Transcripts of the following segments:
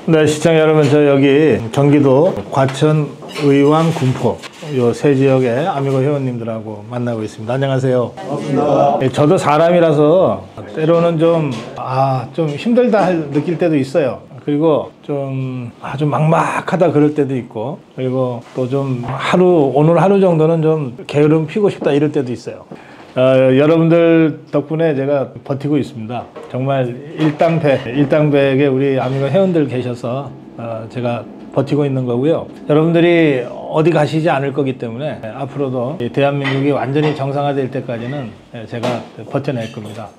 네, 시청자 여러분, 저 여기 경기도 과천, 의왕, 군포 요 세 지역의 아미고 회원님들하고 만나고 있습니다. 안녕하세요. 반갑습니다. 예, 저도 사람이라서 때로는 좀 힘들다 느낄 때도 있어요. 그리고 좀 아주 막막하다 그럴 때도 있고, 그리고 또 좀 오늘 하루 정도는 좀 게으름 피고 싶다 이럴 때도 있어요. 여러분들 덕분에 제가 버티고 있습니다. 정말 일당백에 우리 아미고 회원들 계셔서 제가 버티고 있는 거고요. 여러분들이 어디 가시지 않을 거기 때문에 앞으로도 대한민국이 완전히 정상화될 때까지는 제가 버텨낼 겁니다.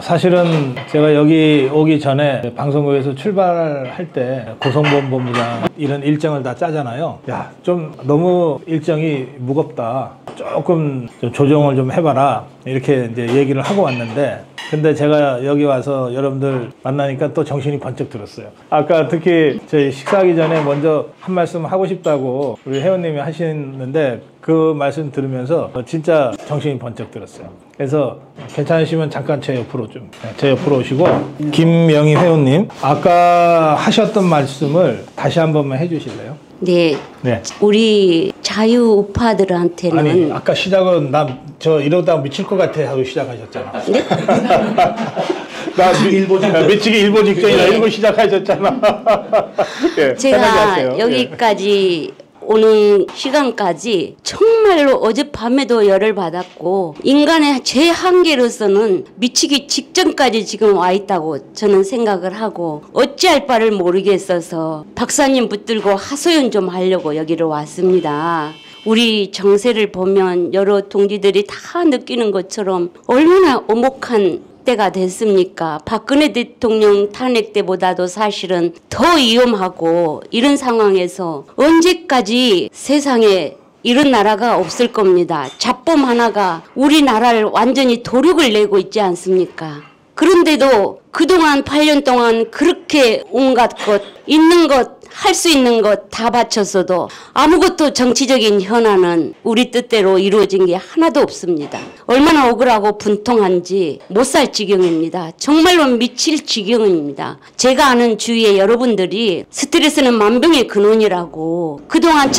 사실은 제가 여기 오기 전에 방송국에서 출발할 때 고성보훈본부장 이런 일정을 다 짜잖아요. 야, 좀 너무 일정이 무겁다. 조금 좀 조정을 좀 해봐라. 이렇게 이제 얘기를 하고 왔는데, 근데 제가 여기 와서 여러분들 만나니까 또 정신이 번쩍 들었어요. 아까 특히 저희 식사하기 전에 먼저 한 말씀 하고 싶다고 우리 회원님이 하시는데, 그 말씀 들으면서 진짜 정신이 번쩍 들었어요. 그래서 괜찮으시면 잠깐 제 옆으로 오시고, 김명희 회원님 아까 하셨던 말씀을 다시 한 번만 해주실래요? 네. 우리 자유우파들한테는, 아니, 아까 시작은 저 이러다 미칠 것 같아 하고 시작하셨잖아. 네? 미치기 일보 직전이라 일보 시작하셨잖아. 네, 제가 여기까지 오는 시간까지 정말로 어젯밤에도 열을 받았고, 인간의 제 한계로서는 미치기 직전까지 지금 와 있다고 저는 생각을 하고, 어찌할 바를 모르겠어서 박사님 붙들고 하소연 좀 하려고 여기로 왔습니다. 우리 정세를 보면 여러 동지들이 다 느끼는 것처럼 얼마나 오목한 때가 됐습니까? 박근혜 대통령 탄핵 때보다도 사실은 더 위험하고, 이런 상황에서 언제까지 세상에 이런 나라가 없을 겁니다. 잡범 하나가 우리나라를 완전히 도륙을 내고 있지 않습니까? 그런데도 그동안 8년 동안 그렇게 온갖 것, 있는 것, 할 수 있는 것 다 바쳤어도 아무것도 정치적인 현안은 우리 뜻대로 이루어진 게 하나도 없습니다. 얼마나 억울하고 분통한지 못 살 지경입니다. 정말로 미칠 지경입니다. 제가 아는 주위에 여러분들이 스트레스는 만병의 근원이라고 그동안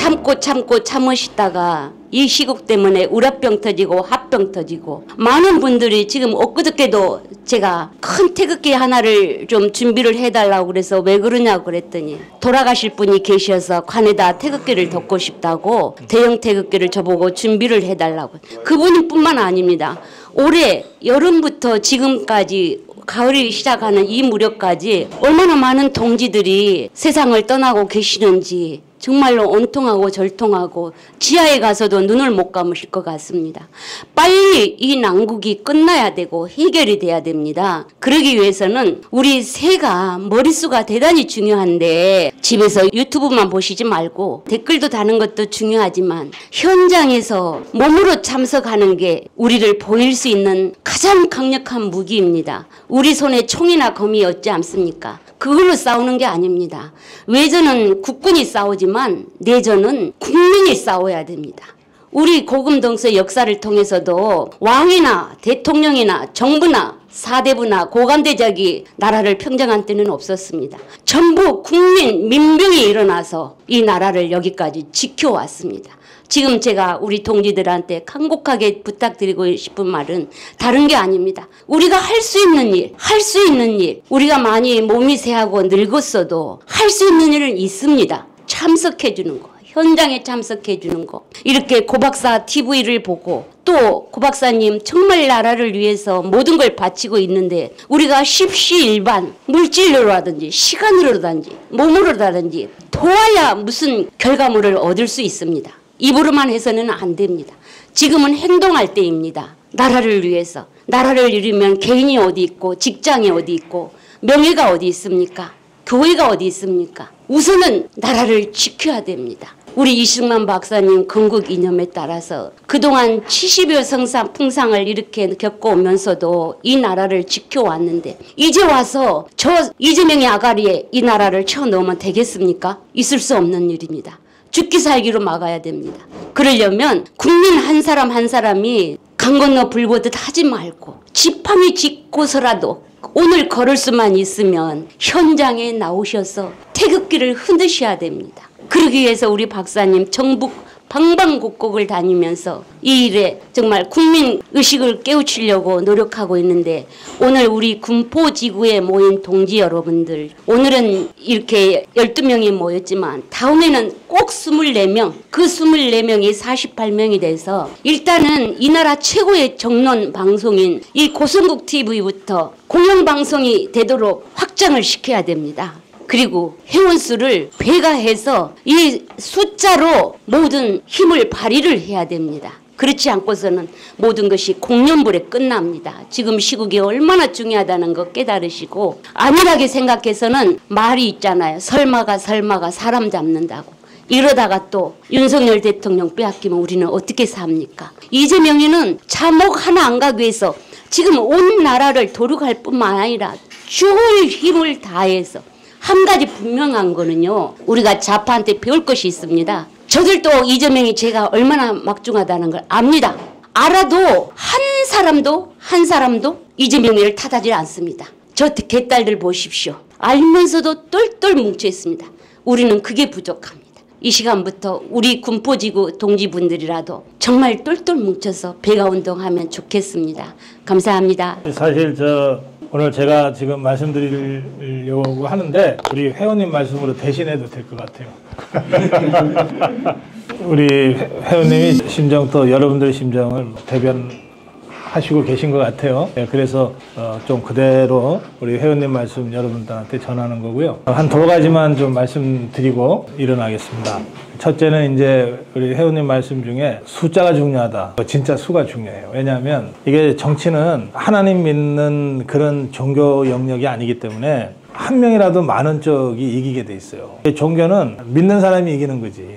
참으시다가 이 시국 때문에 우라병 터지고 합병 터지고, 많은 분들이 지금 엊그저께도 제가 큰 태극기 하나를 좀 준비를 해달라고 그래서 왜 그러냐고 그랬더니, 돌아가실 분이 계셔서 관에다 태극기를 덮고 싶다고 대형 태극기를 저보고 준비를 해달라고. 그분이 뿐만 아닙니다. 올해 여름부터 지금까지 가을이 시작하는 이 무렵까지 얼마나 많은 동지들이 세상을 떠나고 계시는지 정말로 온통하고 절통하고 지하에 가서도 눈을 못 감으실 것 같습니다. 빨리 이 난국이 끝나야 되고 해결이 돼야 됩니다. 그러기 위해서는 우리 새가 머릿수가 대단히 중요한데, 집에서 유튜브만 보시지 말고 댓글도 다는 것도 중요하지만 현장에서 몸으로 참석하는 게 우리를 보일 수 있는 가장 강력한 무기입니다. 우리 손에 총이나 검이 없지 않습니까? 그걸로 싸우는 게 아닙니다. 외전은 국군이 싸우지만 내전은 국민이 싸워야 됩니다. 우리 고금동서의 역사를 통해서도 왕이나 대통령이나 정부나 사대부나 고관대작이 나라를 평정한 때는 없었습니다. 전부 국민, 민병이 일어나서 이 나라를 여기까지 지켜왔습니다. 지금 제가 우리 동지들한테 간곡하게 부탁드리고 싶은 말은 다른 게 아닙니다. 우리가 할 수 있는 일, 우리가 많이 몸이 세하고 늙었어도 할 수 있는 일은 있습니다. 참석해주는 거, 현장에 참석해주는 거. 이렇게 고박사 TV를 보고, 또 고박사님 정말 나라를 위해서 모든 걸 바치고 있는데, 우리가 십시일반 물질로라든지 시간으로든지 몸으로라든지 도와야 무슨 결과물을 얻을 수 있습니다. 입으로만 해서는 안 됩니다. 지금은 행동할 때입니다. 나라를 위해서. 나라를 이루면 개인이 어디 있고, 직장이 어디 있고, 명예가 어디 있습니까? 교회가 어디 있습니까? 우선은 나라를 지켜야 됩니다. 우리 이승만 박사님 건국 이념에 따라서 그동안 70여 성상 풍상을 이렇게 겪어오면서도 이 나라를 지켜왔는데, 이제 와서 저 이재명의 아가리에 이 나라를 쳐넣으면 되겠습니까? 있을 수 없는 일입니다. 죽기 살기로 막아야 됩니다. 그러려면 국민 한 사람 한 사람이 강 건너 불보듯 하지 말고 지팡이 짚고서라도 오늘 걸을 수만 있으면 현장에 나오셔서 태극기를 흔드셔야 됩니다. 그러기 위해서 우리 박사님 전국 방방곡곡을 다니면서 이 일에 정말 국민 의식을 깨우치려고 노력하고 있는데, 오늘 우리 군포지구에 모인 동지 여러분들, 오늘은 이렇게 12명이 모였지만 다음에는 꼭 24명, 그 24명이 48명이 돼서 일단은 이 나라 최고의 정론 방송인 이 고성국 TV부터 공영방송이 되도록 확장을 시켜야 됩니다. 그리고 회원수를 배가해서 이 숫자로 모든 힘을 발휘를 해야 됩니다. 그렇지 않고서는 모든 것이 공연불에 끝납니다. 지금 시국이 얼마나 중요하다는 거 깨달으시고, 안일하게 생각해서는 말이 있잖아요. 설마가 사람 잡는다고. 이러다가 또 윤석열 대통령 빼앗기면 우리는 어떻게 삽니까? 이재명이는 자목 하나 안 가기 위해서 지금 온 나라를 도륙할 뿐만 아니라 죽을 힘을 다해서, 한 가지 분명한 거는요, 우리가 좌파한테 배울 것이 있습니다. 저들도 이재명이 제가 얼마나 막중하다는 걸 압니다. 알아도 한 사람도 이재명이를 탓하지 않습니다. 저 개딸들 보십시오. 알면서도 똘똘 뭉쳐 있습니다. 우리는 그게 부족합니다. 이 시간부터 우리 군포지구 동지분들이라도 정말 똘똘 뭉쳐서 배가 운동하면 좋겠습니다. 감사합니다. 사실 오늘 제가 지금 말씀드리려고 하는데 우리 회원님 말씀으로 대신해도 될 것 같아요. 우리 회원님이 심정, 또 여러분들의 심정을 대변하시고 계신 것 같아요. 그래서 좀 그대로 우리 회원님 말씀 여러분들한테 전하는 거고요. 한 두 가지만 좀 말씀드리고 일어나겠습니다. 첫째는 이제 우리 회원님 말씀 중에 숫자가 중요하다. 진짜 수가 중요해요. 왜냐하면 이게 정치는 하나님 믿는 그런 종교 영역이 아니기 때문에 한 명이라도 많은 쪽이 이기게 돼 있어요. 종교는 믿는 사람이 이기는 거지.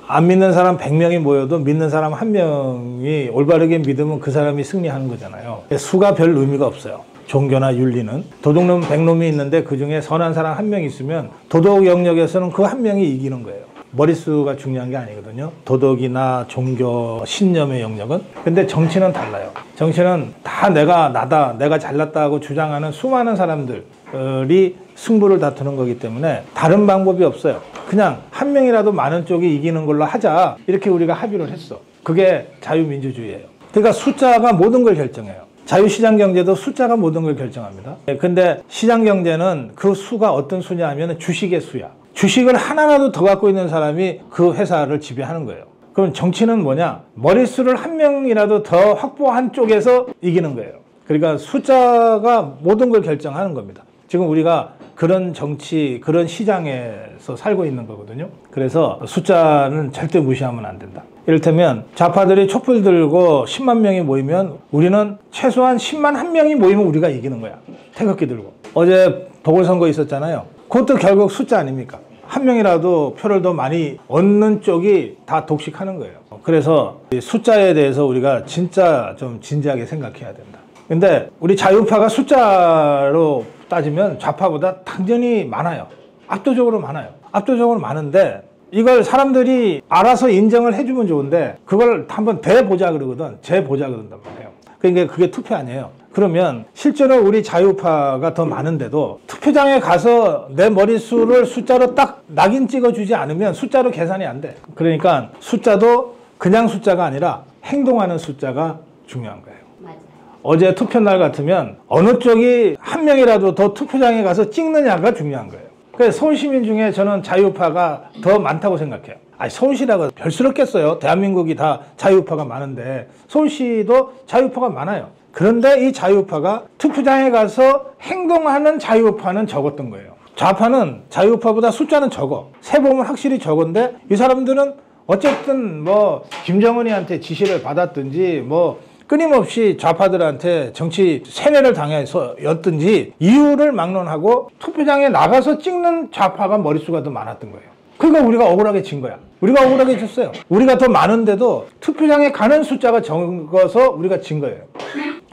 안 믿는 사람 100명이 모여도 믿는 사람 한 명이 올바르게 믿으면 그 사람이 승리하는 거잖아요. 수가 별 의미가 없어요. 종교나 윤리는 도둑놈 100놈이 있는데 그중에 선한 사람 한 명 있으면 도덕 영역에서는 그 한 명이 이기는 거예요. 머릿수가 중요한 게 아니거든요. 도덕이나 종교, 신념의 영역은. 근데 정치는 달라요. 정치는 다 내가 잘났다고 주장하는 수많은 사람들이 승부를 다투는 거기 때문에 다른 방법이 없어요. 그냥 한 명이라도 많은 쪽이 이기는 걸로 하자, 이렇게 우리가 합의를 했어. 그게 자유민주주의예요. 그러니까 숫자가 모든 걸 결정해요. 자유시장경제도 숫자가 모든 걸 결정합니다. 근데 시장경제는 그 수가 어떤 수냐 하면 주식의 수야. 주식을 하나라도 더 갖고 있는 사람이 그 회사를 지배하는 거예요. 그럼 정치는 뭐냐? 머릿수를 한 명이라도 더 확보한 쪽에서 이기는 거예요. 그러니까 숫자가 모든 걸 결정하는 겁니다. 지금 우리가 그런 정치, 그런 시장에서 살고 있는 거거든요. 그래서 숫자는 절대 무시하면 안 된다. 이를테면 좌파들이 촛불 들고 10만 명이 모이면 우리는 최소한 10만 1명이 모이면 우리가 이기는 거야. 태극기 들고. 어제 보궐선거 있었잖아요. 그것도 결국 숫자 아닙니까? 한 명이라도 표를 더 많이 얻는 쪽이 다 독식하는 거예요. 그래서 숫자에 대해서 우리가 진짜 좀 진지하게 생각해야 된다. 근데 우리 자유파가 숫자로 따지면 좌파보다 당연히 많아요. 압도적으로 많아요. 압도적으로 많은데 이걸 사람들이 알아서 인정을 해주면 좋은데 그걸 한번 대보자 그러거든. 재보자 그런단 말이에요. 그러니까 그게 투표 아니에요. 그러면 실제로 우리 자유파가 더 많은데도 투표장에 가서 내 머릿수를 숫자로 딱 낙인 찍어주지 않으면 숫자로 계산이 안 돼. 그러니까 숫자도 그냥 숫자가 아니라 행동하는 숫자가 중요한 거예요. 맞아요. 어제 투표날 같으면 어느 쪽이 한 명이라도 더 투표장에 가서 찍느냐가 중요한 거예요. 그래서 서울시민 중에 저는 자유파가 더 많다고 생각해요. 아니, 서울시라고 별스럽겠어요. 대한민국이 다 자유파가 많은데 서울시도 자유파가 많아요. 그런데 이 자유파가 투표장에 가서 행동하는 자유파는 적었던 거예요. 좌파는 자유파보다 숫자는 적어. 세보면 확실히 적은데 이 사람들은 어쨌든 뭐 김정은이한테 지시를 받았든지 뭐 끊임없이 좌파들한테 정치 세뇌를 당해서였든지 이유를 막론하고 투표장에 나가서 찍는 좌파가 머릿수가 더 많았던 거예요. 그러니까 우리가 억울하게 진 거야. 우리가 억울하게 졌어요. 우리가 더 많은데도 투표장에 가는 숫자가 적어서 우리가 진 거예요.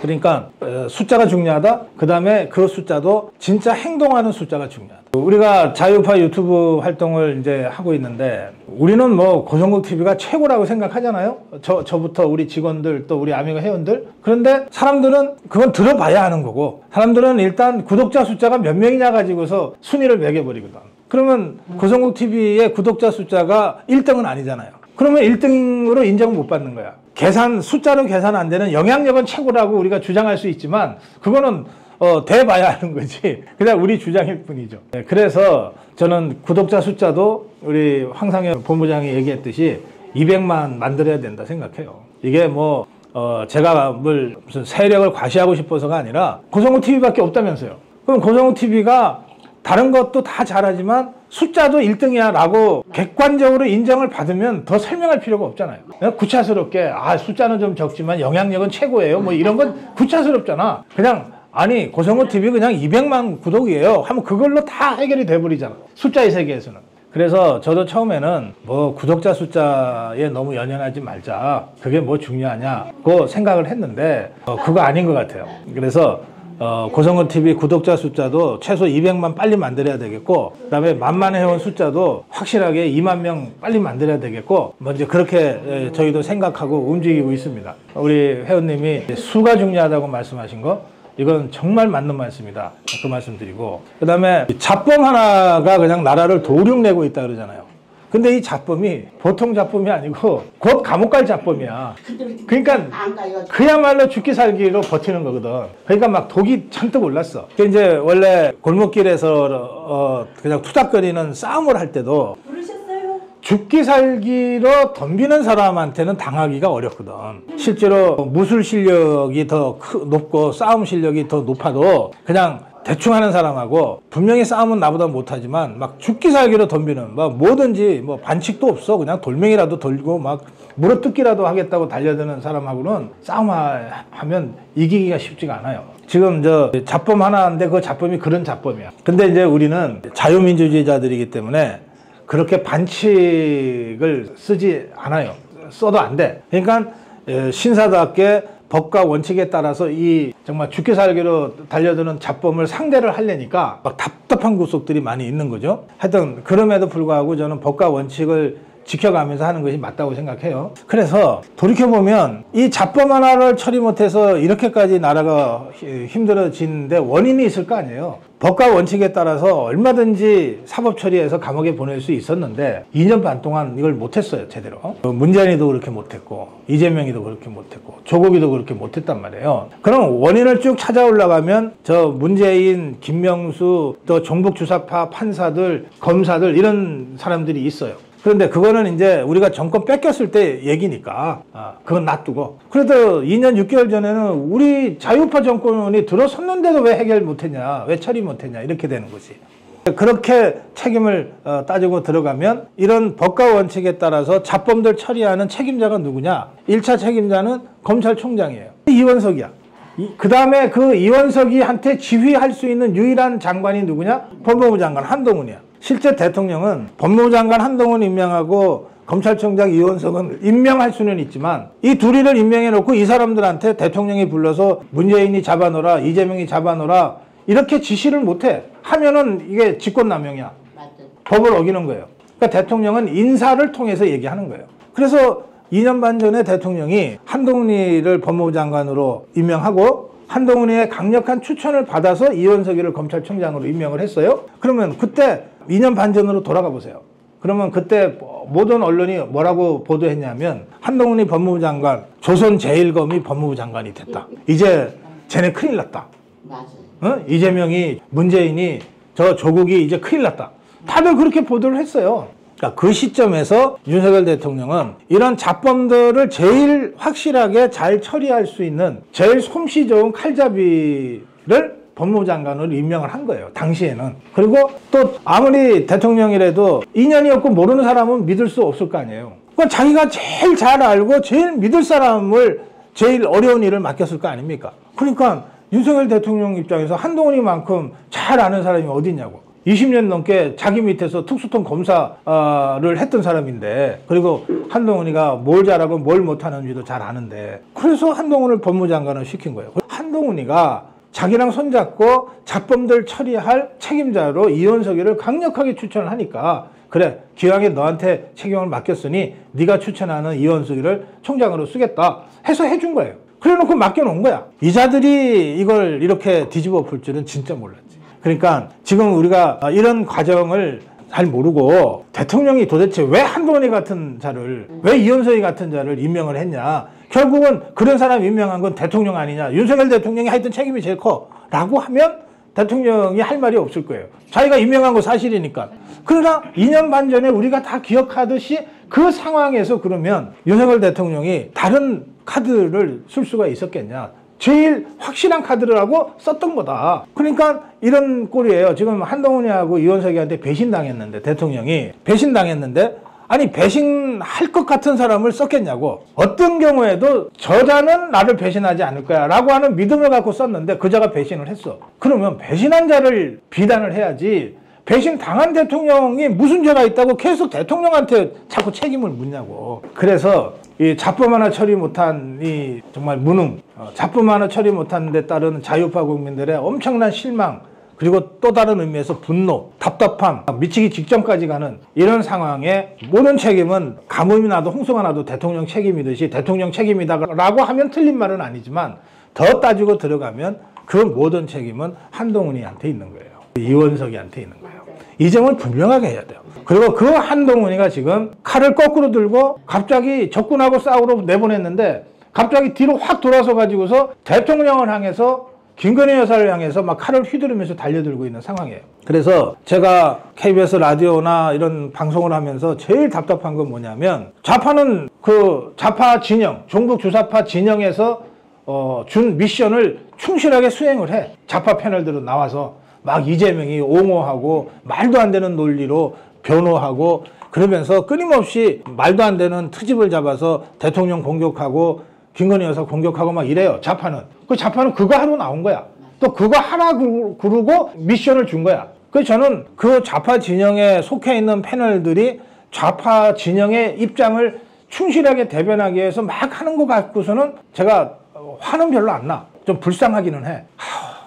그러니까 숫자가 중요하다. 그 다음에 그 숫자도 진짜 행동하는 숫자가 중요하다. 우리가 자유파 유튜브 활동을 이제 하고 있는데 우리는 뭐 고성국 TV가 최고라고 생각하잖아요. 저부터 우리 직원들 또 우리 아미고 회원들. 그런데 사람들은 그건 들어봐야 하는 거고 사람들은 일단 구독자 숫자가 몇 명이냐 가지고서 순위를 매겨버리거든. 그러면 고성국 TV의 구독자 숫자가 1등은 아니잖아요. 그러면 1등으로 인정을 못 받는 거야. 숫자로 계산 안 되는 영향력은 최고라고 우리가 주장할 수 있지만 그거는 돼봐야 하는 거지. 그냥 우리 주장일 뿐이죠. 네, 그래서 저는 구독자 숫자도 우리 황상현 본부장이 얘기했듯이 200만 만들어야 된다 생각해요. 이게 뭐 제가 무슨 세력을 과시하고 싶어서가 아니라 고성국 TV밖에 없다면서요. 그럼 고성국 TV가 다른 것도 다 잘하지만 숫자도 1등이야 라고 객관적으로 인정을 받으면 더 설명할 필요가 없잖아요. 구차스럽게 숫자는 좀 적지만 영향력은 최고예요 뭐 이런 건 구차스럽잖아. 그냥 아니 고성국 TV 그냥 200만 구독이에요 하면 그걸로 다 해결이 돼버리잖아. 숫자의 세계에서는. 그래서 저도 처음에는 뭐 구독자 숫자에 너무 연연하지 말자. 그게 뭐 중요하냐고 생각을 했는데 그거 아닌 것 같아요. 그래서 고성국 TV 구독자 숫자도 최소 200만 빨리 만들어야 되겠고 그다음에 만만의 회원 숫자도 확실하게 2만 명 빨리 만들어야 되겠고 먼저 그렇게 저희도 생각하고 움직이고 있습니다. 우리 회원님이 수가 중요하다고 말씀하신 거 이건 정말 맞는 말씀이다. 그 말씀 드리고 그다음에 잡범 하나가 그냥 나라를 도륙내고 있다 그러잖아요. 근데 이 잡범이 보통 잡범이 아니고 곧 감옥 갈 잡범이야. 그러니까 그야말로 죽기 살기로 버티는 거거든. 그러니까 막 독이 잔뜩 올랐어. 이제 원래 골목길에서 그냥 투닥거리는 싸움을 할 때도 죽기 살기로 덤비는 사람한테는 당하기가 어렵거든. 실제로 무술 실력이 더 높고 싸움 실력이 더 높아도 그냥 대충 하는 사람하고 분명히 싸움은 나보다 못하지만 막 죽기 살기로 덤비는 막 뭐든지 뭐 반칙도 없어 그냥 돌멩이라도 돌고 막 물어뜯기라도 하겠다고 달려드는 사람하고는 싸움하면 이기기가 쉽지가 않아요. 지금 저 잡범 하나인데 그 잡범이 그런 잡범이야. 근데 이제 우리는 자유민주주의자들이기 때문에 그렇게 반칙을 쓰지 않아요. 써도 안 돼. 그러니까 신사답게 법과 원칙에 따라서 이 정말 죽기 살기로 달려드는 잡범을 상대를 하려니까 막 답답한 구석들이 많이 있는 거죠. 하여튼 그럼에도 불구하고 저는 법과 원칙을 지켜가면서 하는 것이 맞다고 생각해요. 그래서 돌이켜보면 이 잡범 하나를 처리 못해서 이렇게까지 나라가 힘들어지는데 원인이 있을 거 아니에요. 법과 원칙에 따라서 얼마든지 사법 처리해서 감옥에 보낼 수 있었는데 2년 반 동안 이걸 못했어요. 제대로. 문재인이도 그렇게 못했고 이재명이도 그렇게 못했고 조국이도 그렇게 못했단 말이에요. 그럼 원인을 쭉 찾아 올라가면 저 문재인, 김명수, 또 종북주사파 판사들, 검사들 이런 사람들이 있어요. 그런데 그거는 이제 우리가 정권 뺏겼을 때 얘기니까 그건 놔두고 그래도 2년 6개월 전에는 우리 자유파 정권이 들어섰는데도 왜 해결 못했냐 왜 처리 못했냐 이렇게 되는 거지. 그렇게 책임을 따지고 들어가면 이런 법과 원칙에 따라서 잡범들 처리하는 책임자가 누구냐. 1차 책임자는 검찰총장이에요. 이원석이야. 그 다음에 그 이원석이 한테 지휘할 수 있는 유일한 장관이 누구냐? 법무부 장관 한동훈이야. 실제 대통령은 법무부 장관 한동훈 임명하고 검찰총장 이원석은 임명할 수는 있지만 이 둘이를 임명해 놓고 이 사람들한테 대통령이 불러서 문재인이 잡아놓으라 이재명이 잡아놓으라 이렇게 지시를 못해. 하면은 이게 직권남용이야. 법을 어기는 거예요. 그러니까 대통령은 인사를 통해서 얘기하는 거예요. 그래서 2년 반 전에 대통령이 한동훈이를 법무부 장관으로 임명하고 한동훈이의 강력한 추천을 받아서 이원석이를 검찰총장으로 임명을 했어요. 그러면 그때 2년 반 전으로 돌아가 보세요. 그러면 그때 모든 언론이 뭐라고 보도했냐면 한동훈이 법무부 장관, 조선 제1검이 법무부 장관이 됐다. 이제 쟤네 큰일 났다. 이재명이, 문재인이, 저 조국이 이제 큰일 났다. 다들 그렇게 보도를 했어요. 그러니까 그 시점에서 윤석열 대통령은 이런 잡범들을 제일 확실하게 잘 처리할 수 있는 제일 솜씨 좋은 칼잡이를 법무부 장관으로 임명을 한 거예요. 당시에는. 그리고 또 아무리 대통령이라도 인연이었고 모르는 사람은 믿을 수 없을 거 아니에요. 그러니까 자기가 제일 잘 알고 제일 믿을 사람을 제일 어려운 일을 맡겼을 거 아닙니까? 그러니까 윤석열 대통령 입장에서 한동훈이만큼 잘 아는 사람이 어디 있냐고. 20년 넘게 자기 밑에서 특수통 검사를 했던 사람인데 그리고 한동훈이가 뭘 잘하고 뭘 못하는지도 잘 아는데 그래서 한동훈을 법무장관을 시킨 거예요. 한동훈이가 자기랑 손잡고 잡범들 처리할 책임자로 이원석이를 강력하게 추천을 하니까 그래 기왕에 너한테 책임을 맡겼으니 네가 추천하는 이원석이를 총장으로 쓰겠다 해서 해준 거예요. 그래놓고 맡겨놓은 거야. 이자들이 이걸 이렇게 뒤집어 풀 줄은 진짜 몰랐지. 그러니까 지금 우리가 이런 과정을 잘 모르고 대통령이 도대체 왜 한동훈이 같은 자를 왜 이원석이 같은 자를 임명을 했냐. 결국은 그런 사람 임명한 건 대통령 아니냐. 윤석열 대통령이 하여튼 책임이 제일 커 라고 하면 대통령이 할 말이 없을 거예요. 자기가 임명한 거 사실이니까. 그러나 2년 반 전에 우리가 다 기억하듯이 그 상황에서 그러면 윤석열 대통령이 다른 카드를 쓸 수가 있었겠냐. 제일 확실한 카드라고 썼던 거다. 그러니까 이런 꼴이에요. 지금 한동훈이하고 이원석이한테 배신당했는데 대통령이 배신당했는데 아니 배신할 것 같은 사람을 썼겠냐고. 어떤 경우에도 저자는 나를 배신하지 않을 거야 라고 하는 믿음을 갖고 썼는데 그자가 배신을 했어. 그러면 배신한 자를 비난을 해야지 배신 당한 대통령이 무슨 죄가 있다고 계속 대통령한테 자꾸 책임을 묻냐고. 그래서 이 잡범 하나 처리 못한 이 정말 무능, 잡범 하나 처리 못한 데 따른 자유파 국민들의 엄청난 실망, 그리고 또 다른 의미에서 분노, 답답함, 미치기 직전까지 가는 이런 상황에 모든 책임은 가뭄이 나도 홍수가 나도 대통령 책임이듯이 대통령 책임이다라고 하면 틀린 말은 아니지만 더 따지고 들어가면 그 모든 책임은 한동훈이한테 있는 거예요. 이원석이한테 있는 거예요. 이 점을 분명하게 해야 돼요. 그리고 그 한동훈이가 지금 칼을 거꾸로 들고 갑자기 적군하고 싸우러 내보냈는데 갑자기 뒤로 확 돌아서 가지고서 대통령을 향해서 김건희 여사를 향해서 막 칼을 휘두르면서 달려들고 있는 상황이에요. 그래서 제가 KBS 라디오나 이런 방송을 하면서 제일 답답한 건 뭐냐면 좌파는 그 좌파 진영, 종북 주사파 진영에서 준 미션을 충실하게 수행을 해. 좌파 패널들은 나와서 막 이재명이 옹호하고 말도 안 되는 논리로 변호하고 그러면서 끊임없이 말도 안 되는 트집을 잡아서 대통령 공격하고 김건희 여사 공격하고 막 이래요. 좌파는. 그 좌파는 그거 하러 나온 거야. 또 그거 하라 그러고 미션을 준 거야. 그래서 저는 그 좌파 진영에 속해 있는 패널들이 좌파 진영의 입장을 충실하게 대변하기 위해서 막 하는 거 갖고서는 제가 화는 별로 안 나. 좀 불쌍하기는 해.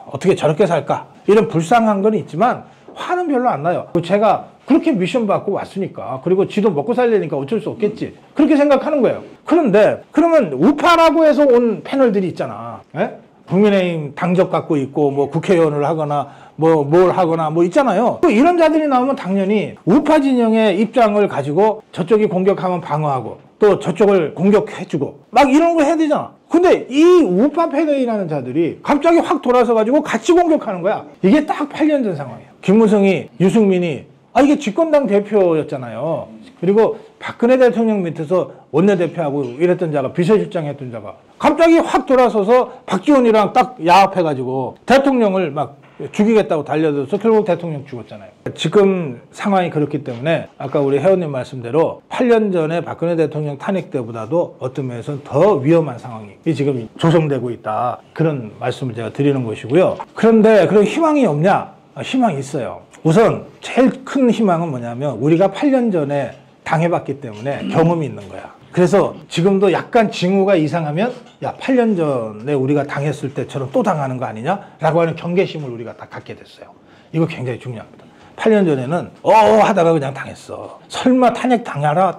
어떻게 저렇게 살까? 이런 불쌍한 건 있지만 화는 별로 안 나요. 제가 그렇게 미션 받고 왔으니까 그리고 지도 먹고 살려니까 어쩔 수 없겠지. 그렇게 생각하는 거예요. 그런데 그러면 우파라고 해서 온 패널들이 있잖아. 에? 국민의힘 당적 갖고 있고 뭐 국회의원을 하거나 뭐 뭘 하거나 뭐 있잖아요. 또 이런 자들이 나오면 당연히 우파 진영의 입장을 가지고 저쪽이 공격하면 방어하고 또 저쪽을 공격해주고 막 이런 거 해야 되잖아. 근데 이 우파 패널이라는 자들이 갑자기 확 돌아서 가지고 같이 공격하는 거야. 이게 딱 8년 전 상황이에요. 김무성이, 유승민이 이게 집권당 대표였잖아요. 그리고 박근혜 대통령 밑에서 원내대표하고 이랬던 자가 비서실장 했던 자가 갑자기 확 돌아서서 박지원이랑 딱 야합해가지고 대통령을 막 죽이겠다고 달려들어서 결국 대통령 죽었잖아요. 지금 상황이 그렇기 때문에 아까 우리 회원님 말씀대로 8년 전에 박근혜 대통령 탄핵 때보다도 어떤 면에서는 더 위험한 상황이 지금 조성되고 있다. 그런 말씀을 제가 드리는 것이고요. 그런데 그런 희망이 없냐? 희망이 있어요. 우선 제일 큰 희망은 뭐냐면 우리가 8년 전에 당해봤기 때문에 경험이 있는 거야. 그래서 지금도 약간 징후가 이상하면 야 8년 전에 우리가 당했을 때처럼 또 당하는 거 아니냐? 라고 하는 경계심을 우리가 다 갖게 됐어요. 이거 굉장히 중요합니다. 8년 전에는 하다가 그냥 당했어. 설마 탄핵 당하랴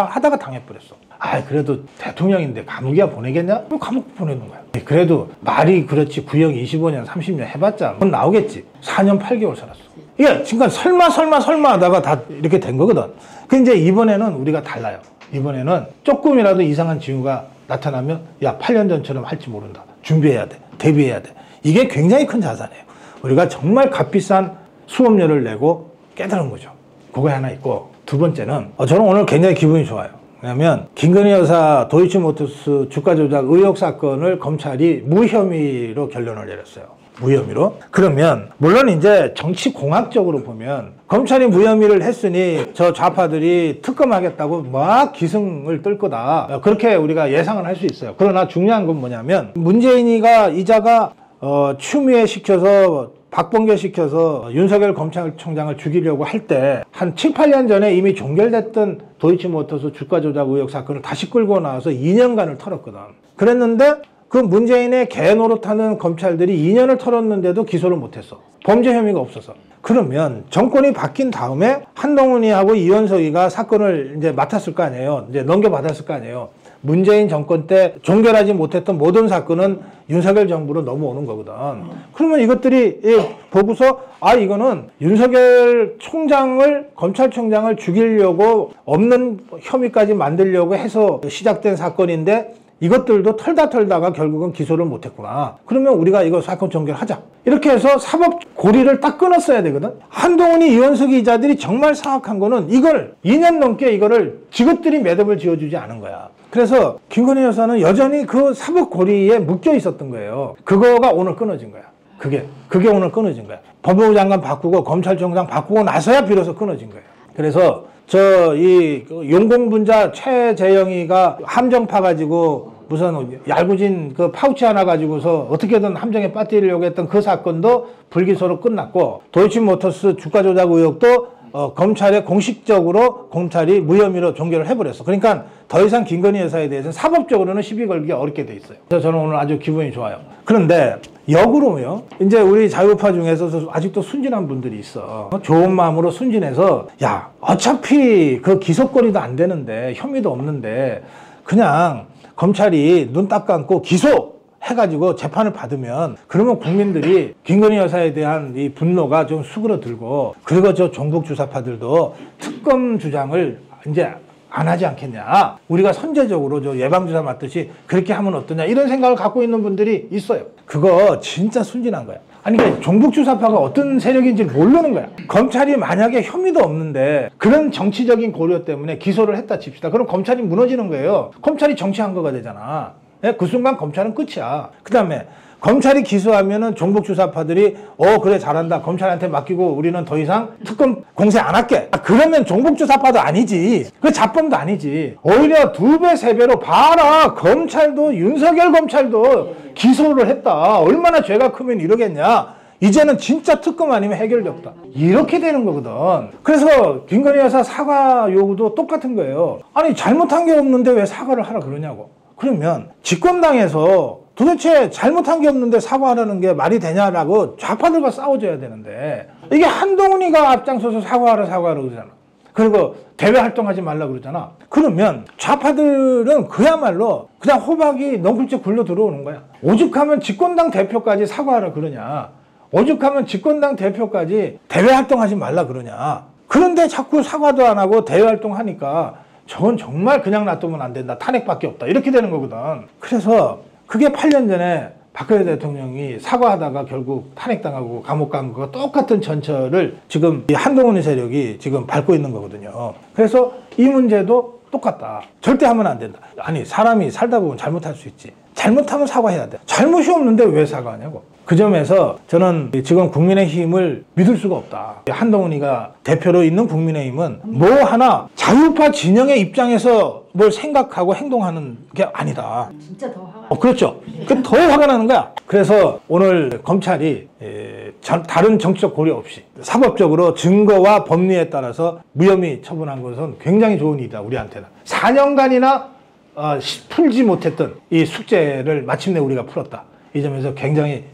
하다가 당해버렸어. 그래도 대통령인데 감옥이야 보내겠냐? 왜 감옥 보내는 거야? 그래도 말이 그렇지 구형 25년 30년 해봤자 그건 나오겠지. 4년 8개월 살았어. 이게 지금 설마 하다가 다 이렇게 된 거거든. 근데 이제 이번에는 우리가 달라요. 이번에는 조금이라도 이상한 징후가 나타나면 야 8년 전처럼 할지 모른다. 준비해야 돼. 대비해야 돼. 이게 굉장히 큰 자산이에요. 우리가 정말 값비싼 수업료를 내고 깨달은 거죠. 그거 하나 있고 두 번째는 저는 오늘 굉장히 기분이 좋아요. 왜냐하면 김건희 여사 도이치모터스 주가 조작 의혹 사건을 검찰이 무혐의로 결론을 내렸어요. 무혐의로. 그러면 물론 이제 정치 공학적으로 보면 검찰이 무혐의를 했으니 저 좌파들이 특검하겠다고 막 기승을 뜰 거다. 그렇게 우리가 예상을 할 수 있어요. 그러나 중요한 건 뭐냐면 문재인이가 이자가 추미애 시켜서 박범계 시켜서 윤석열 검찰총장을 죽이려고 할 때 한 7, 8년 전에 이미 종결됐던 도이치모터스 주가 조작 의혹 사건을 다시 끌고 나와서 2년간을 털었거든. 그랬는데 그 문재인의 개 노릇하는 검찰들이 2년을 털었는데도 기소를 못했어. 범죄 혐의가 없어서. 그러면 정권이 바뀐 다음에 한동훈이하고 이원석이가 사건을 이제 맡았을 거 아니에요. 이제 넘겨받았을 거 아니에요. 문재인 정권 때 종결하지 못했던 모든 사건은 윤석열 정부로 넘어오는 거거든. 그러면 이것들이 보고서 아 이거는 윤석열 총장을 검찰총장을 죽이려고 없는 혐의까지 만들려고 해서 시작된 사건인데 이것들도 털다가 결국은 기소를 못했구나. 그러면 우리가 이거 사건 종결하자. 이렇게 해서 사법 고리를 딱 끊었어야 되거든. 한동훈이 이원석이 이자들이 정말 사악한 거는 이걸 2년 넘게 이거를 지것들이 매듭을 지어주지 않은 거야. 그래서 김건희 여사는 여전히 그 사법 고리에 묶여 있었던 거예요. 그거가 오늘 끊어진 거야. 그게 오늘 끊어진 거야. 법무부 장관 바꾸고 검찰총장 바꾸고 나서야 비로소 끊어진 거예요. 그래서 이 용공분자 최재영이가 함정 파가지고 무슨 얄궂은 그 파우치 하나 가지고서 어떻게든 함정에 빠뜨리려고 했던 그 사건도 불기소로 끝났고 도이치모터스 주가 조작 의혹도 검찰에 공식적으로 검찰이 무혐의로 종결을 해버렸어. 그러니까 더 이상 김건희 여사에 대해서는 사법적으로는 시비 걸기가 어렵게 돼 있어요. 그래서 저는 오늘 아주 기분이 좋아요. 그런데 역으로요. 이제 우리 자유파 중에서도 아직도 순진한 분들이 있어. 좋은 마음으로 순진해서 야 어차피 그 기소거리도 안 되는데 혐의도 없는데 그냥 검찰이 눈 딱 감고 기소 해가지고 재판을 받으면 그러면 국민들이 김건희 여사에 대한 이 분노가 좀 수그러들고 그리고 저 종북 주사파들도 특검 주장을 이제 안 하지 않겠냐. 우리가 선제적으로 저 예방주사 맞듯이 그렇게 하면 어떠냐 이런 생각을 갖고 있는 분들이 있어요. 그거 진짜 순진한 거야. 아니 그러니까 종북 주사파가 어떤 세력인지 모르는 거야. 검찰이 만약에 혐의도 없는데 그런 정치적인 고려 때문에 기소를 했다 칩시다. 그럼 검찰이 무너지는 거예요. 검찰이 정치한 거가 되잖아. 그 순간 검찰은 끝이야. 그 다음에 검찰이 기소하면은 종북 주사파들이 그래 잘한다 검찰한테 맡기고 우리는 더 이상 특검 공세 안 할게. 그러면 종북 주사파도 아니지. 그 잡범도 아니지. 오히려 2배 3배로 봐라. 검찰도 윤석열 검찰도 기소를 했다. 얼마나 죄가 크면 이러겠냐. 이제는 진짜 특검 아니면 해결이 없다. 이렇게 되는 거거든. 그래서 김건희 여사 사과 요구도 똑같은 거예요. 아니 잘못한 게 없는데 왜 사과를 하라 그러냐고. 그러면 집권당에서 도대체 잘못한 게 없는데 사과하라는 게 말이 되냐라고 좌파들과 싸워줘야 되는데 이게 한동훈이가 앞장서서 사과하라 그러잖아. 그리고 대외 활동하지 말라 그러잖아. 그러면 좌파들은 그야말로 그냥 호박이 넝쿨째 굴러 들어오는 거야. 오죽하면 집권당 대표까지 사과하라 그러냐. 오죽하면 집권당 대표까지 대외 활동하지 말라 그러냐. 그런데 자꾸 사과도 안 하고 대외 활동하니까 저건 정말 그냥 놔두면 안 된다. 탄핵밖에 없다. 이렇게 되는 거거든. 그래서 그게 8년 전에 박근혜 대통령이 사과하다가 결국 탄핵당하고 감옥 간 거가 똑같은 전철을 지금 이 한동훈 세력이 지금 밟고 있는 거거든요. 그래서 이 문제도 똑같다. 절대 하면 안 된다. 아니 사람이 살다 보면 잘못할 수 있지. 잘못하면 사과해야 돼. 잘못이 없는데 왜 사과하냐고. 그 점에서 저는 지금 국민의힘을 믿을 수가 없다. 한동훈이가 대표로 있는 국민의힘은 뭐 하나 자유파 진영의 입장에서 뭘 생각하고 행동하는 게 아니다. 진짜 더 화가 그렇죠. 더 화가 나는 거야. 그래서 오늘 검찰이 다른 정치적 고려 없이 사법적으로 증거와 법리에 따라서 무혐의 처분한 것은 굉장히 좋은 일이다. 우리한테는. 4년간이나 풀지 못했던 이 숙제를 마침내 우리가 풀었다. 이 점에서 굉장히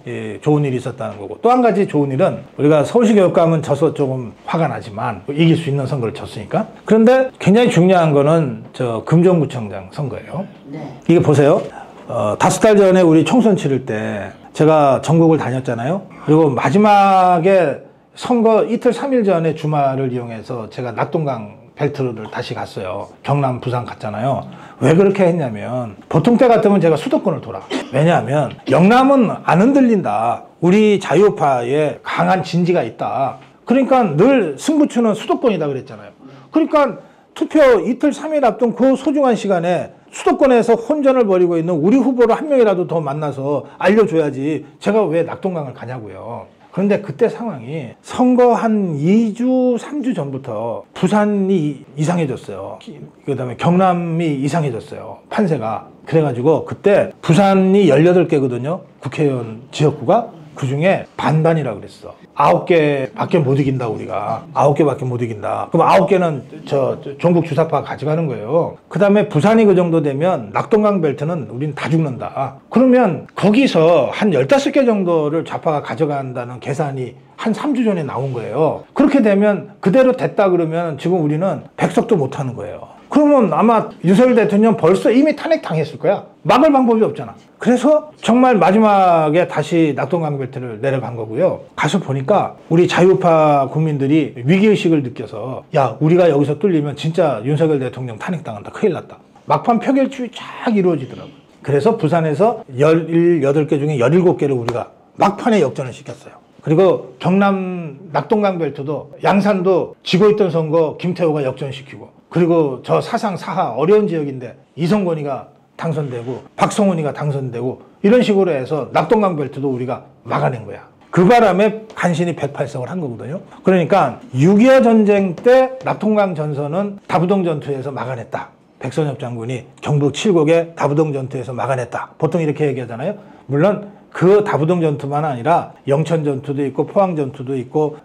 좋은 일이 있었다는 거고 또 한 가지 좋은 일은 우리가 서울시 교육감은 져서 조금 화가 나지만 이길 수 있는 선거를 졌으니까 그런데 굉장히 중요한 거는 저 금정구청장 선거예요. 네. 이게 보세요. 5달 전에 우리 총선 치를 때 제가 전국을 다녔잖아요. 그리고 마지막에 선거 이틀 3일 전에 주말을 이용해서 제가 낙동강 벨트를 다시 갔어요. 경남, 부산 갔잖아요. 왜 그렇게 했냐면 보통 때 같으면 제가 수도권을 돌아. 왜냐하면 영남은 안 흔들린다. 우리 자유파에 강한 진지가 있다. 그러니까 늘 승부처는 수도권이다 그랬잖아요. 그러니까 투표 이틀 3일 앞둔 그 소중한 시간에 수도권에서 혼전을 벌이고 있는 우리 후보를 한 명이라도 더 만나서 알려줘야지 제가 왜 낙동강을 가냐고요. 그런데 그때 상황이 선거 한 2주, 3주 전부터 부산이 이상해졌어요. 그 다음에 경남이 이상해졌어요. 판세가. 그래가지고 그때 부산이 18개거든요. 국회의원 지역구가. 그 중에 반반이라 그랬어. 9개밖에 못 이긴다, 우리가. 9개밖에 못 이긴다. 그럼 9개는 종북 주사파가 가져가는 거예요. 그 다음에 부산이 그 정도 되면 낙동강 벨트는 우린 다 죽는다. 그러면 거기서 한 15개 정도를 좌파가 가져간다는 계산이 한 3주 전에 나온 거예요. 그렇게 되면 그대로 됐다 그러면 지금 우리는 백석도 못 하는 거예요. 그러면 아마 윤석열 대통령 벌써 이미 탄핵당했을 거야. 막을 방법이 없잖아. 그래서 정말 마지막에 다시 낙동강 벨트를 내려간 거고요. 가서 보니까 우리 자유파 국민들이 위기의식을 느껴서 야, 우리가 여기서 뚫리면 진짜 윤석열 대통령 탄핵당한다. 큰일 났다. 막판 표결투표 쫙 이루어지더라고요. 그래서 부산에서 18개 중에 17개를 우리가 막판에 역전을 시켰어요. 그리고 경남 낙동강 벨트도 양산도 지고 있던 선거 김태호가 역전시키고, 그리고 저 사상 사하 어려운 지역인데 이성권이가 당선되고 박성훈이가 당선되고 이런 식으로 해서 낙동강 벨트도 우리가 막아낸 거야. 그 바람에 간신히 108석을 한 거거든요. 그러니까 6.25 전쟁 때 낙동강 전선은 다부동 전투에서 막아냈다. 백선엽 장군이 경북 7곡의 다부동 전투에서 막아냈다. 보통 이렇게 얘기하잖아요. 물론 그 다부동 전투만 아니라 영천 전투도 있고 포항 전투도 있고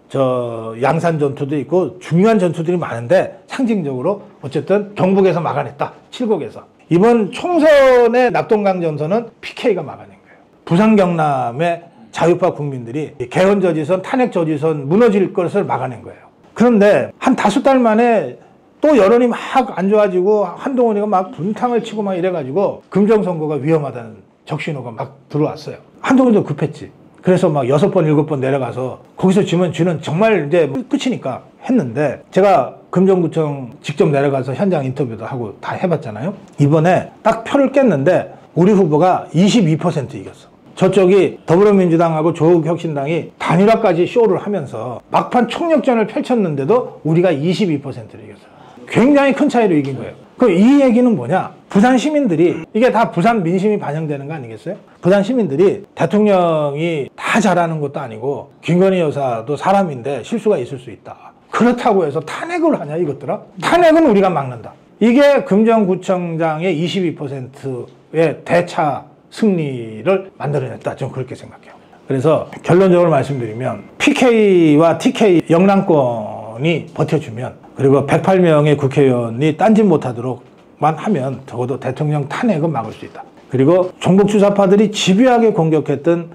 양산 전투도 있고 중요한 전투들이 많은데 상징적으로 어쨌든 경북에서 막아냈다. 7곡에서. 이번 총선의 낙동강 전선은 PK가 막아낸 거예요. 부산 경남의 자유파 국민들이 개헌 저지선, 탄핵 저지선 무너질 것을 막아낸 거예요. 그런데 한 5달 만에 또 여론이 막 안 좋아지고 한동훈이가 막 분탕을 치고 막 이래가지고 금정선거가 위험하다는 적신호가 막 들어왔어요. 한동훈도 급했지. 그래서 막 6번, 7번 내려가서 거기서 지면 쥐는 정말 이제 끝이니까 했는데, 제가 금정구청 직접 내려가서 현장 인터뷰도 하고 다 해봤잖아요. 이번에 딱 표를 깼는데 우리 후보가 22% 이겼어. 저쪽이 더불어민주당하고 조국혁신당이 단일화까지 쇼를 하면서 막판 총력전을 펼쳤는데도 우리가 22%를 이겼어요. 굉장히 큰 차이로 이긴 거예요. 그럼 이 얘기는 뭐냐? 부산 시민들이, 이게 다 부산 민심이 반영되는 거 아니겠어요? 부산 시민들이 대통령이 다 잘하는 것도 아니고 김건희 여사도 사람인데 실수가 있을 수 있다. 그렇다고 해서 탄핵을 하냐 이것들아? 탄핵은 우리가 막는다. 이게 금정구청장의 22%의 대차 승리를 만들어냈다. 저는 그렇게 생각해요. 그래서 결론적으로 말씀드리면 PK와 TK 영남권이 버텨주면, 그리고 108명의 국회의원이 딴짓 못하도록만 하면 적어도 대통령 탄핵은 막을 수 있다. 그리고 종북주사파들이 집요하게 공격했던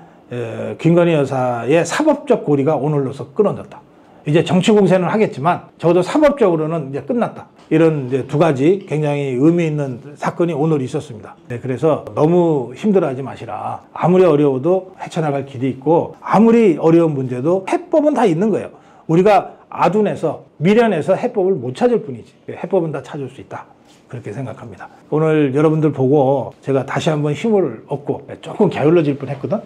김건희 여사의 사법적 고리가 오늘로서 끊어졌다. 이제 정치 공세는 하겠지만 적어도 사법적으로는 이제 끝났다. 이런 이제 2가지 굉장히 의미 있는 사건이 오늘 있었습니다. 네, 그래서 너무 힘들어하지 마시라. 아무리 어려워도 헤쳐나갈 길이 있고, 아무리 어려운 문제도 해법은 다 있는 거예요. 우리가 아둔해서 미련해서 해법을 못 찾을 뿐이지 해법은 다 찾을 수 있다. 그렇게 생각합니다. 오늘 여러분들 보고 제가 다시 한번 힘을 얻고 조금 게을러질 뻔했거든.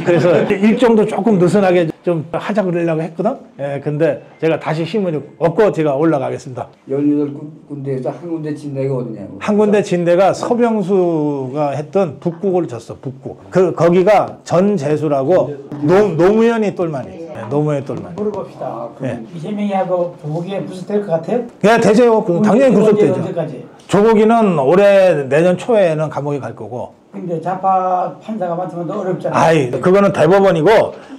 그래서 일정도 조금 느슨하게 좀 하자 그러려고 했거든. 근데 제가 다시 힘을 얻고 제가 올라가겠습니다. 18군데에서 한 군데 진대가 어디냐고. 한 군데 진대가 서병수가 했던 북국을 졌어. 북국. 거기가 전재수라고 노무현이 똘마니. 노무현이 똘마니. 물어봅시다. 이재명이하고 조국이 구속될 것 같아요? 네, 되죠. 당연히 구속되죠. 언제까지? 조국이는 올해 내년 초에는 감옥에 갈 거고. 근데 좌파 판사가 맡으면 더 어렵잖아요. 아이, 그거는 대법원이고,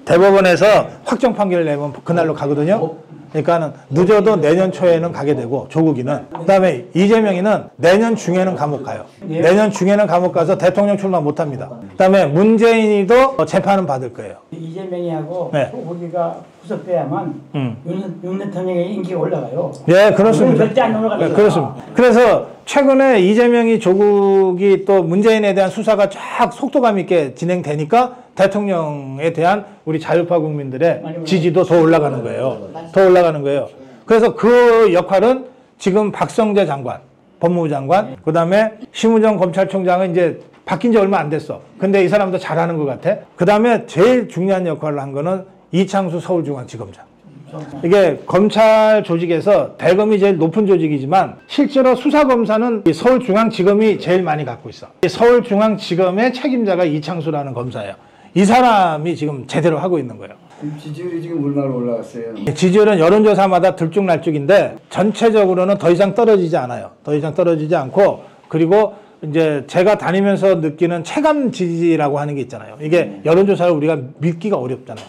대법원에서 확정 판결을 내면 그날로 가거든요. 그러니까는 늦어도 내년 초에는 가게 되고, 조국이는. 그 다음에 이재명이는 내년 중에는 감옥 가요. 내년 중에는 감옥 가서 대통령 출마 못 합니다. 그 다음에 문재인이도 재판은 받을 거예요. 이재명이하고 네. 조국이가 구속돼야만 윤 대통령의 인기가 올라가요. 예, 그렇습니다. 절대 안 올라가요. 네, 그렇습니다. 그래서 최근에 이재명이 조국이 또 문재인에 대한 수사가 쫙 속도감 있게 진행되니까 대통령에 대한 우리 자유파 국민들의 지지도 더 올라가는 거예요. 더 올라가는 거예요. 그래서 그 역할은 지금 박성재 장관, 법무부 장관, 그 다음에 심우정 검찰총장은 이제 바뀐 지 얼마 안 됐어. 근데 이 사람도 잘하는 것 같아. 그 다음에 제일 중요한 역할을 한 거는 이창수 서울중앙지검장. 이게 검찰 조직에서 대검이 제일 높은 조직이지만 실제로 수사검사는 서울중앙지검이 제일 많이 갖고 있어. 서울중앙지검의 책임자가 이창수라는 검사예요. 이 사람이 지금 제대로 하고 있는 거예요. 지지율이 지금 얼마나 올라갔어요? 지지율은 여론조사마다 들쭉날쭉인데 전체적으로는 더 이상 떨어지지 않아요. 더 이상 떨어지지 않고, 그리고 이제 제가 다니면서 느끼는 체감 지지라고 하는 게 있잖아요. 이게 여론조사를 우리가 믿기가 어렵잖아요.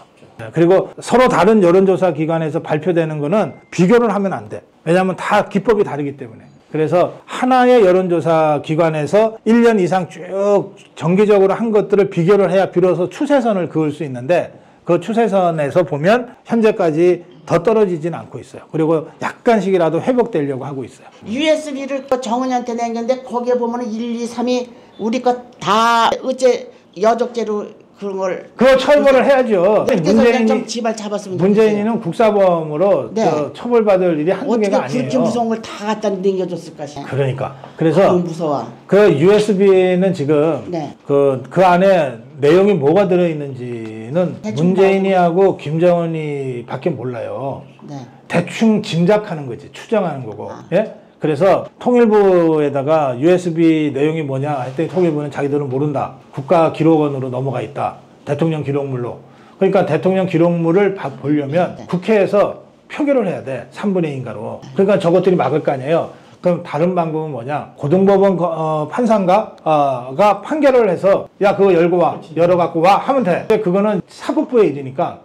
그리고 서로 다른 여론조사 기관에서 발표되는 거는 비교를 하면 안 돼. 왜냐하면 다 기법이 다르기 때문에. 그래서 하나의 여론조사 기관에서 1년 이상 쭉 정기적으로 한 것들을 비교를 해야 비로소 추세선을 그을 수 있는데 그 추세선에서 보면 현재까지 더 떨어지진 않고 있어요. 그리고 약간씩이라도 회복되려고 하고 있어요. USB를 정은이한테 낸건데 거기에 보면 1, 2, 3이 우리 거 다 어째 여적죄로 그런 걸 그거 처벌을 해야죠. 문재인이 좀 지발 잡았으면 문재인은 국사범으로 네. 저 처벌받을 일이 한두 개가 어떻게 아니에요. 그렇게 무서운 걸 다 갖다 넘겨줬을까 싶어. 그러니까. 그래서 무서워. 그 USB는 지금 네. 그 안에 내용이 뭐가 들어있는지는 대충 문재인이하고 김정은이 밖에 몰라요. 네. 대충 짐작하는 거지. 추정하는 거고. 예? 그래서 통일부에다가 USB 내용이 뭐냐 했더니 통일부는 자기들은 모른다. 국가기록원으로 넘어가 있다. 대통령 기록물로. 그러니까 대통령 기록물을 보려면 국회에서 표결을 해야 돼. 3분의 2인가로. 그러니까 저것들이 막을 거 아니에요. 그럼 다른 방법은 뭐냐? 고등법원 판사가 판결을 해서 야 그거 열고 와. 열어갖고 와 하면 돼. 근데 그거는 사법부의 일이니까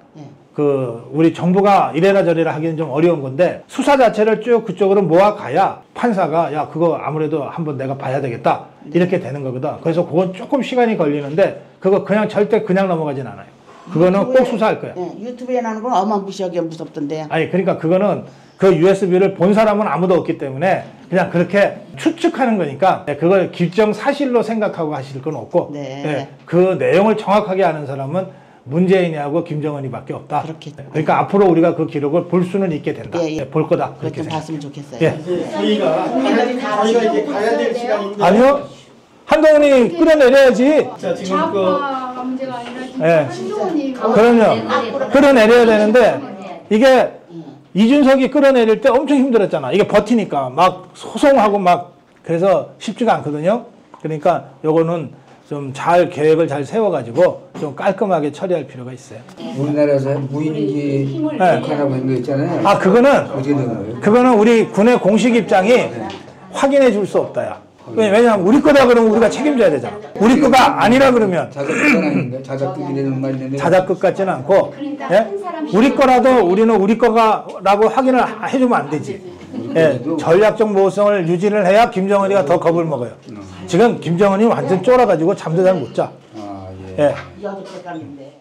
우리 정부가 이래라 저래라 하기는 좀 어려운 건데 수사 자체를 쭉 그쪽으로 모아가야 판사가 야 그거 아무래도 한번 내가 봐야 되겠다 이렇게 되는 거거든. 그래서 그건 조금 시간이 걸리는데 그거 그냥 절대 그냥 넘어가진 않아요. 그거는 꼭 수사할 거야. 네, 유튜브에 나오는 건 어마무시하게 무섭던데. 아니 그러니까 그거는 그 USB를 본 사람은 아무도 없기 때문에 그냥 그렇게 추측하는 거니까 그걸 기정 사실로 생각하고 하실 건 없고 네. 그 내용을 정확하게 아는 사람은 문재인이하고 김정은이밖에 없다. 그렇겠죠. 그러니까 앞으로 우리가 그 기록을 볼 수는 있게 된다. 볼 거다. 그것 그렇게 좀 생각. 봤으면 좋겠어요. 예. 저희가 이제 가야 될 시간인데. 아니요. 한동훈이 끌어내려야지. 자, 지금 좌파 문제가 아니라 진짜 예. 한동훈이 그럼요. 끌어내려야 되는데 이게 이준석이 끌어내릴 때 엄청 힘들었잖아. 이게 버티니까 막 소송하고 막 그래서 쉽지가 않거든요. 그러니까 요거는 좀 잘 계획을 잘 세워가지고 좀 깔끔하게 처리할 필요가 있어요. 우리나라에서 무인기 북한하고 한 거 있잖아요. 아 그거는 어떻게 된 거예요? 그거는 우리 군의 공식 입장이 확인해 줄 수 없다야. 왜냐하면 우리 거다 그러면 우리가 책임져야 되잖아. 우리 거가 아니라 그러면 자작극은 아닌데 자작극이라는 말이 있는데 자작극 같지는 않고 예? 우리 거라도 우리는 우리 거가라고 확인을 해주면 안 되지. 예, 전략적 모호성을 유지를 해야 김정은이가 더 겁을 먹어요. 지금 김정은이 완전 쫄아가지고 잠도 잘 못 자. 예. 예. 여덟 개 갔는데.